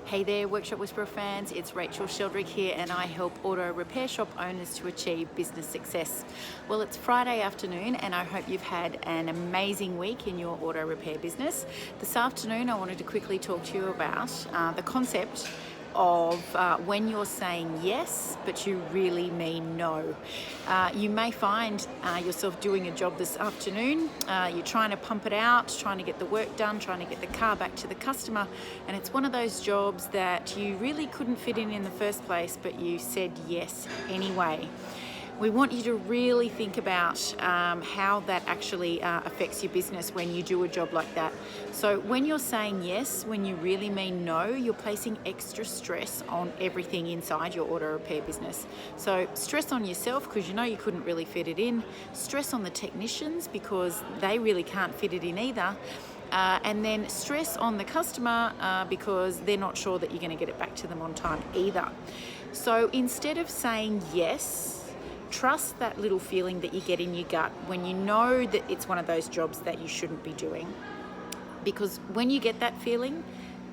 Hey there, Workshop Whisperer fans, it's Rachel Sheldrick here, and I help auto repair shop owners to achieve business success. Well, it's Friday afternoon and I hope you've had an amazing week in your auto repair business. This afternoon I wanted to quickly talk to you about the concept of when you're saying yes but you really mean no. You may find yourself doing a job this afternoon. You're trying to pump it out, trying to get the work done, trying to get the car back to the customer, and it's one of those jobs that you really couldn't fit in the first place, but you said yes anyway. We want you to really think about how that actually affects your business when you do a job like that. So when you're saying yes, when you really mean no, you're placing extra stress on everything inside your auto repair business. So stress on yourself because you know you couldn't really fit it in, stress on the technicians because they really can't fit it in either, and then stress on the customer because they're not sure that you're going to get it back to them on time either. So instead of saying yes, trust that little feeling that you get in your gut when you know that it's one of those jobs that you shouldn't be doing. Because when you get that feeling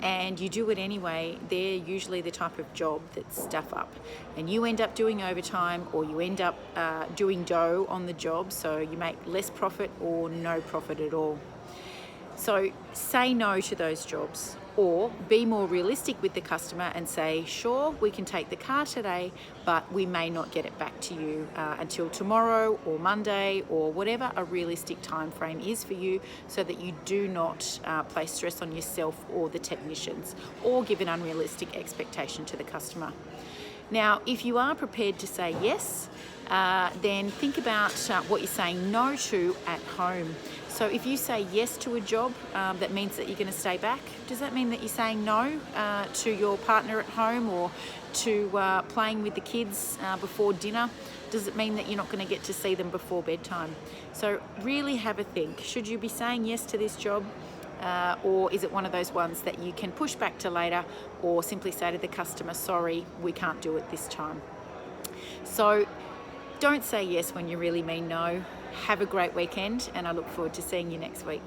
and you do it anyway, they're usually the type of job that's stuff up. And you end up doing overtime, or you end up doing dough on the job, so you make less profit or no profit at all. So say no to those jobs, or be more realistic with the customer and say, sure, we can take the car today, but we may not get it back to you until tomorrow or Monday or whatever a realistic time frame is for you, so that you do not place stress on yourself or the technicians or give an unrealistic expectation to the customer. Now, if you are prepared to say yes, then think about what you're saying no to at home. So if you say yes to a job, that means that you're going to stay back. Does that mean that you're saying no to your partner at home, or to playing with the kids before dinner? Does it mean that you're not going to get to see them before bedtime? So really have a think. Should you be saying yes to this job? Or is it one of those ones that you can push back to later, or simply say to the customer, sorry, we can't do it this time? So don't say yes when you really mean no. Have a great weekend, and I look forward to seeing you next week.